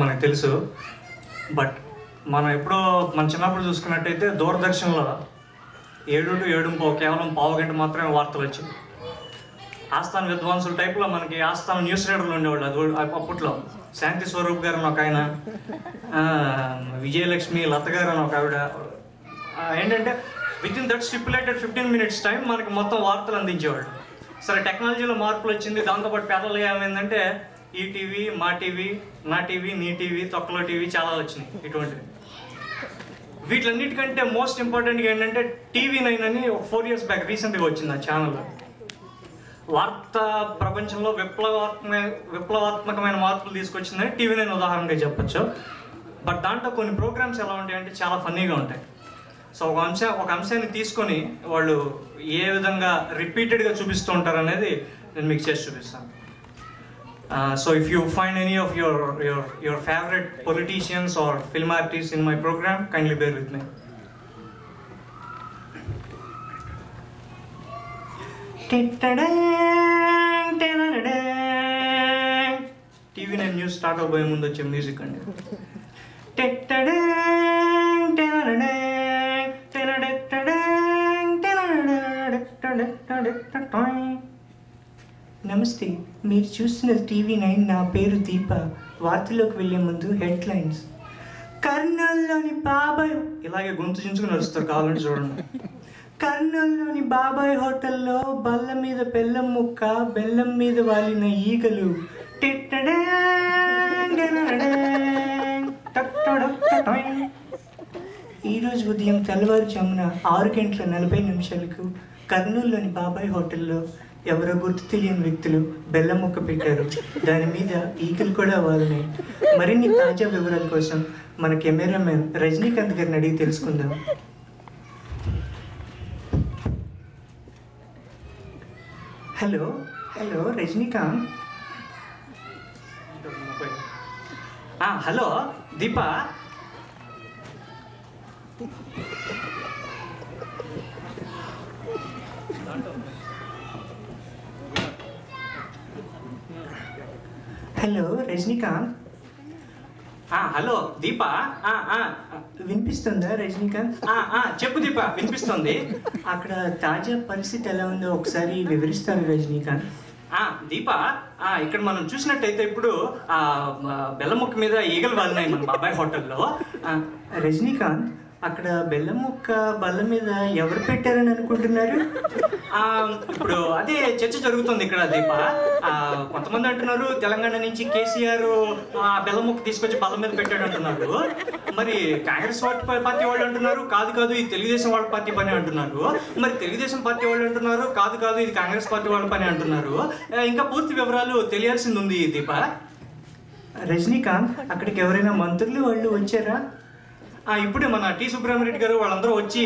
మనకు తెలుసు. బట్ మనం ఎప్పుడో మన చిన్నప్పుడు చూసుకున్నట్టయితే దూరదర్శన్లో 7 to 7:15 కేవలం పావు గంట మాత్రమే వార్తలు వచ్చాయి. ఆస్థాన విద్వాంసుల టైప్లో మనకి ఆస్థాన న్యూస్ రీడర్లు ఉండేవాళ్ళు. అది అప్పట్లో శాంతి స్వరూప్ గారు అని ఒక ఆయన, విజయలక్ష్మి లత గారు అని ఒక ఆవిడ. ఏంటంటే within that stipulated 15 minutes time మనకి మొత్తం వార్తలు అందించేవాళ్ళు. సరే, టెక్నాలజీలో మార్పులు వచ్చింది. దాంతోపాటు పేదలు ఏమైందంటే ఈటీవీ, మా టీవీ, నా టీవీ, నీ టీవీ, తొక్కలో టీవీ చాలా వచ్చినాయి. ఇటువంటివి వీటిలన్నిటికంటే మోస్ట్ ఇంపార్టెంట్గా ఏంటంటే TV9 అని ఒక 4 years బ్యాక్ రీసెంట్గా వచ్చింది ఆ ఛానల్. వార్తా ప్రపంచంలో విప్లవాత్మకమైన మార్పులు తీసుకొచ్చిందని TV9 ఉదాహరణగా చెప్పచ్చు. బట్ దాంట్లో కొన్ని ప్రోగ్రామ్స్ ఎలా ఉంటాయంటే చాలా ఫన్నీగా ఉంటాయి. సో ఒక అంశాన్ని తీసుకొని వాళ్ళు ఏ విధంగా రిపీటెడ్గా చూపిస్తూ ఉంటారు అనేది నేను మీకు చేసి చూపిస్తాను. So if you find any of your favorite politicians or film artists in my program, kindly bear with me. TV9 news start అవబోయే ముందు వచ్చే మ్యూజిక్ అండి. నమస్తే, మీరు చూస్తున్నది TV9. నా పేరు దీప. వార్తల్లోకి వెళ్ళే ముందు హెడ్లైన్స్. కర్నూలులోని బాబాయ్, ఇలాగే గొంతు చించుకుని నడుస్తారు, కావాలంటే చూడండి. కర్నూలులోని బాబాయ్ హోటల్లో బల్ల మీద బెల్లం ముక్క, బెల్లం మీద వాలిన ఈగలు. ఈరోజు ఉదయం తెల్లవారుజామున 6:40 కర్నూలులోని బాబాయ్ హోటల్లో ఎవరో గుర్తు తెలియని వ్యక్తులు బెల్లం ముక్క పెట్టారు. దాని మీద ఈగలు కూడా వాలినాయి. మరిన్ని తాజా వివరాల కోసం మన కెమెరామెన్ రజనీకాంత్ గారిని అడిగి తెలుసుకుందాం. Hello hello Rajinikanth. హలో దీప. హలో రజనీకాంత్. హలో దీప. వినిపిస్తుందా రజనీకాంత్? చెప్పు దీప, వినిపిస్తుంది. అక్కడ తాజా పరిస్థితి ఎలా ఉందో ఒకసారి వివరిస్తారు రజనీకాంత్. దీప, ఇక్కడ మనం చూసినట్టయితే ఇప్పుడు బెల్లం ముక్క మీద ఈగలు వాలినాయి మన బాబాయ్ హోటల్లో. రజనీకాంత్, అక్కడ బెల్లం ముక్క బల్ల మీద ఎవరు పెట్టారని అనుకుంటున్నారు? ఇప్పుడు అదే చర్చ జరుగుతుంది ఇక్కడ దీప. కొంతమంది అంటున్నారు తెలంగాణ నుంచి కేసీఆర్ బెల్లం ముక్క తీసుకొచ్చి బల్ల మీద పెట్టాడు అంటున్నారు. మరి కాంగ్రెస్ పార్టీ వాళ్ళు అంటున్నారు కాదు ఇది తెలుగుదేశం వాళ్ళ పార్టీ పని అంటున్నారు. మరి తెలుగుదేశం పార్టీ వాళ్ళు అంటున్నారు కాదు ఇది కాంగ్రెస్ పార్టీ వాళ్ళ పని అంటున్నారు. ఇంకా పూర్తి వివరాలు తెలియాల్సింది ఉంది దీప. రజనీకాంత్, అక్కడికి ఎవరైనా మంత్రులు వాళ్ళు వచ్చారా? ఇప్పుడే మన టి సుబ్రహ్మరెడ్డి గారు వాళ్ళందరూ వచ్చి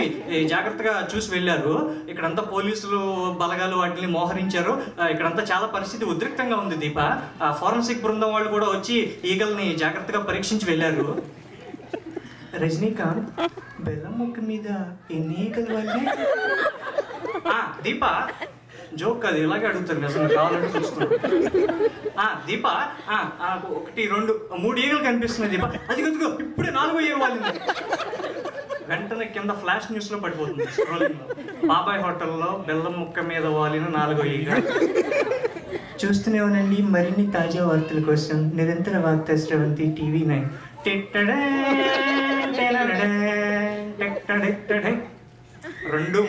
జాగ్రత్తగా చూసి వెళ్ళారు. ఇక్కడంతా పోలీసులు బలగాలు వాటిని మోహరించారు. ఇక్కడంతా చాలా పరిస్థితి ఉద్రిక్తంగా ఉంది దీప. ఫోరెన్సిక్ బృందం వాళ్ళు కూడా వచ్చి ఈగల్ని జాగ్రత్తగా పరీక్షించి వెళ్ళారు. రజనీకాంత్, బెల్లం ముక్క మీద ఎన్ని ఈగలు వాళ్ళే? దీప, జోక్ అది ఇలాగే అడుగుతారు, నిజంగా కావాలంటే చూసుకున్నాను. దీప, 1, 2, 3 ఈగలు కనిపిస్తున్నాయి దీప. అది ఇప్పుడే 4వ ఈగ వాలింది. వెంటనే కింద ఫ్లాష్ న్యూస్లో పడిపోతుంది స్క్రోలింగ్లో. బాబాయ్ హోటల్లో బెల్లం ముక్క మీద వాలిన 4వ ఈగ. చూస్తూనే ఉండండి మరిన్ని తాజా వార్తల కోసం. నిరంతర వార్తా స్రవంతి TV9. 2,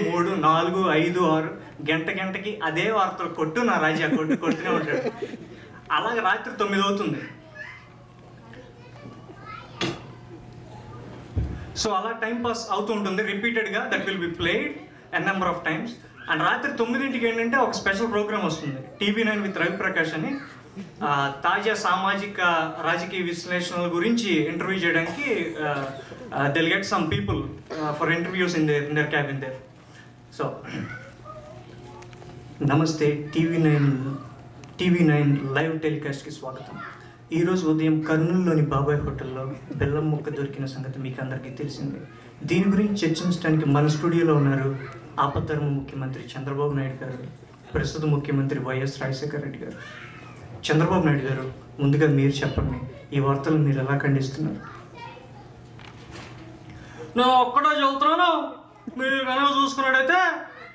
3, 4, 5, 6 గంటకి అదే వార్తలు కొట్టు నా రాజా కొట్టునే ఉంటాడు. అలాగే రాత్రి 9 అవుతుంది. సో అలా టైం పాస్ అవుతూ ఉంటుంది రిపీటెడ్గా. That will be played n number of times. And రాత్రి 9ంటికి ఏంటంటే ఒక స్పెషల్ ప్రోగ్రామ్ వస్తుంది TV9 విత్ రవిప్రకాష్ అని. తాజా సామాజిక రాజకీయ విశ్లేషణల గురించి ఇంటర్వ్యూ చేయడానికి they'll get some people for interviews in their cabin there. So నమస్తే, TV9 లైవ్ టెలికాస్ట్కి స్వాగతం. ఈరోజు ఉదయం కర్నూలులోని బాబాయ్ హోటల్లో బెల్లం ముక్క దొరికిన సంగతి మీకు అందరికీ తెలిసిందే. దీని గురించి చర్చించడానికి మన స్టూడియోలో ఉన్నారు ఆపద్ధర్మ ముఖ్యమంత్రి చంద్రబాబు నాయుడు గారు, ప్రస్తుత ముఖ్యమంత్రి వైఎస్ రాజశేఖర రెడ్డి గారు. చంద్రబాబు నాయుడు గారు, ముందుగా మీరు చెప్పండి, ఈ వార్తలు మీరు ఎలా ఖండిస్తున్నారు? నేను ఒక్కడే చెబుతున్నాను, మీరు కనుక చూసుకున్నట్టయితే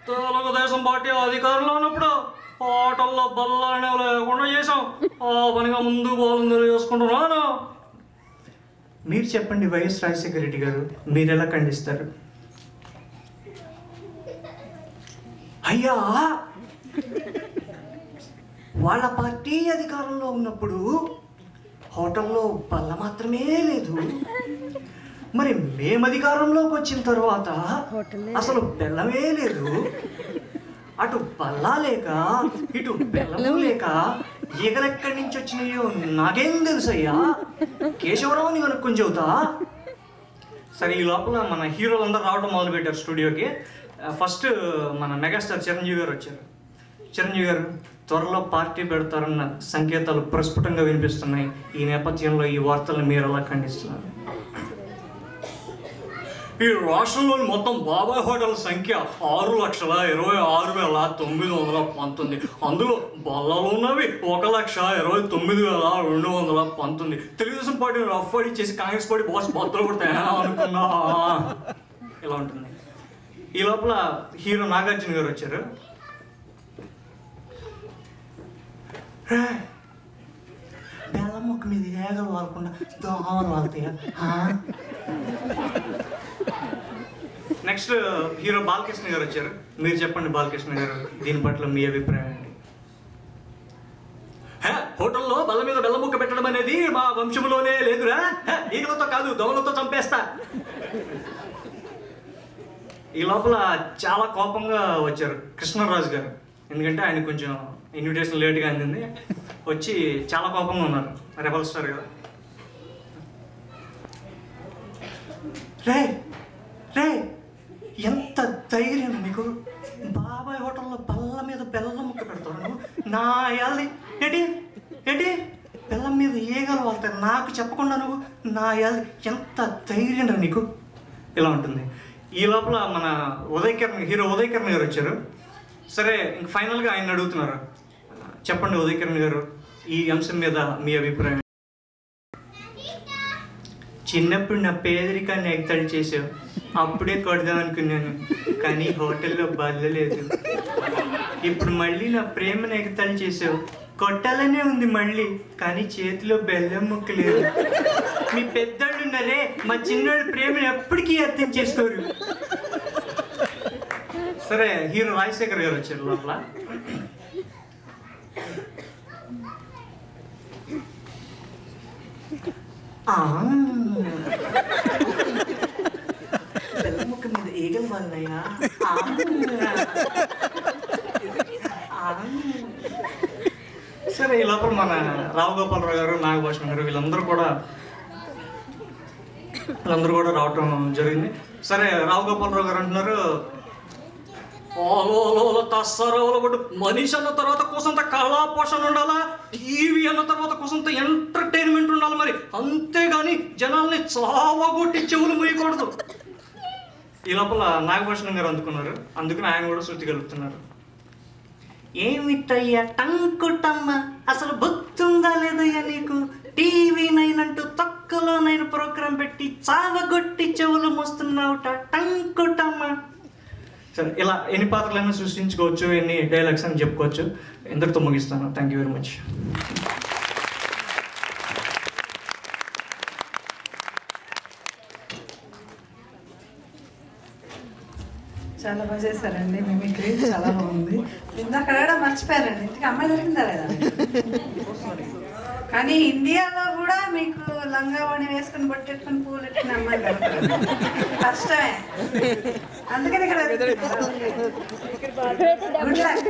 తెలుగుదేశం పార్టీ అధికారంలో ఉన్నప్పుడు హోటల్లో బల్లాలనే లేకుండా చేసాం. ఆ పనిగా ముందు బాగుంది చేసుకుంటున్నాను. మీరు చెప్పండి వైఎస్ రాజశేఖర రెడ్డి గారు, మీరు ఎలా ఖండిస్తారు? అయ్యా, వాళ్ళ పార్టీ అధికారంలో ఉన్నప్పుడు హోటల్లో బల్ల మాత్రమే లేదు. మరి మేము అధికారంలోకి వచ్చిన తర్వాత అసలు బెల్లమే లేదు. అటు బల్ల లేక ఇటు బెల్లము లేక ఈగలెక్కడి నుంచి వచ్చినాయో నాకేం తెలుసయ్యా. కేశవరావుని కనుక్కొని చెబుతా. సరే, ఈ లోపల మన హీరోలందరూ రావడం మొదలుపెట్టారు స్టూడియోకి. ఫస్ట్ మన మెగాస్టార్ చిరంజీవి గారు వచ్చారు. చిరంజీవి గారు, త్వరలో పార్టీ పెడతారన్న సంకేతాలు ప్రస్ఫుటంగా వినిపిస్తున్నాయి. ఈ నేపథ్యంలో ఈ వార్తలను మీరు ఎలా ఖండిస్తున్నారు? ఈ రాష్ట్రంలోని మొత్తం బాబాయ్ హోటల్ సంఖ్య 6,26,919. అందులో బల్లలు ఉన్నవి 1,29,219. తెలుగుదేశం పార్టీని రఫ్ చేసి కాంగ్రెస్ పార్టీ బాస్ బద్దలు కొడతాయా అనుకున్నా. ఇలా ఉంటుంది. ఈ లోపల హీరో నాగార్జున గారు వచ్చారు. బెల్లం ముక్క మీద ఏగలు వాడకుండా దోమలు వాళ్తాయా? నెక్స్ట్ హీరో బాలకృష్ణ గారు వచ్చారు. మీరు చెప్పండి బాలకృష్ణ గారు, దీని పట్ల మీ అభిప్రాయం ఏంటి? హోటల్లో బల్ల మీద బెల్ల ముక్క పెట్టడం అనేది మా వంశంలోనే లేదురా. ఈగలతో కాదు, దొంగలతో చంపేస్తా. ఈ లోపల చాలా కోపంగా వచ్చారు కృష్ణరాజు గారు. ఎందుకంటే ఆయన కొంచెం ఇన్విటేషన్ లేట్గా అందింది. వచ్చి చాలా కోపంగా ఉన్నారు. రెబల్ స్టార్ గారు. రే రే, ఎంత ధైర్యం నీకు? బాబాయ్ హోటల్లో బల్ల మీద బెల్లం ముక్క పెడతాను. నా యాలి ఏంటి ఏంటి బెల్లం మీద ఏగలు వాళ్తారు నాకు చెప్పకుండా నువ్వు? నా యాలి ఎంత ధైర్యం రా నీకు? ఇలా ఉంటుంది. ఈ లోపల మన హీరో ఉదయ్ కిరణ్ గారు వచ్చారు. సరే, ఇంక ఫైనల్గా ఆయన అడుగుతున్నారు. చెప్పండి ఉదయ్ కిరణ్ గారు, ఈ అంశం మీద మీ అభిప్రాయం? చిన్నప్పుడు నా పేదరికాన్ని ఎగతాళి చేసావు, అప్పుడే కొడదాం అనుకున్నాను, కానీ హోటల్లో బల్ల లేదు. ఇప్పుడు మళ్ళీ నా ప్రేమను ఎగతాళి చేసావు, కొట్టాలనే ఉంది మళ్ళీ, కానీ చేతిలో బెల్లం ముక్క లేదు. మీ పెద్దోళ్ళు ఉన్నారే, మా చిన్నోళ్ళు ప్రేమను ఎప్పటికీ అర్థం చేసుకోరు. సరే, హీరో రాజశేఖర్ గారు వచ్చారు లోపల. బెల్లం ముక్క మీద ఏగలు వాళ్ళయ్యా. సరే, ఈ లోపల మన రావు గోపాలరావు గారు, నాగభూషణ్ గారు వీళ్ళందరూ కూడా రావటం జరిగింది. సరే, రావు గోపాలరావు గారు అంటున్నారు, మనిషి అన్న తర్వాత కోసంత కళా పోషణ ఉండాలా, టీవీ అన్న తర్వాత కోసంత ఎంటర్టైన్మెంట్ ఉండాలి, మరి అంతేగాని జనాల్ని చావగొట్టి చెవులు మూయకూడదు. ఈ లోపల నాగభూషణం గారు అందుకున్నారు. అందుకని ఆయన కూడా శృతి కలుపుతున్నారు. ఏమిటయ్యా టంకుటమ్మ, అసలు బొత్తుందా లేదయ్యా నీకు? టీవీ నైనంటూ తొక్కలో నైన్ ప్రోగ్రాం పెట్టి చావగొట్టి చెవులు మోస్తున్నావుట టంకుటమ్మ. సరే, ఇలా ఎన్ని పాత్రలైనా సృష్టించుకోవచ్చు, ఎన్ని డైలాగ్స్ అని చెప్పుకోవచ్చు. ఇంతటితో ముగిస్తాను. Thank you very much. చాలా బాగా చేశారండి, మిమిక్రీ చాలా బాగుంది. ఇందాక అడగడం మర్చిపోయారండి, ఇంటికి అమ్మాయి దొరికిందా లేదా? కానీ ఇండియాలో కూడా మీకు లంగావణి వేసుకుని బొట్టెట్టుకుని పూలు ఎట్టుకుని అమ్మాయి దొరకదు, కష్టమే. అందుకని ఇక్కడ గుడ్ లక్.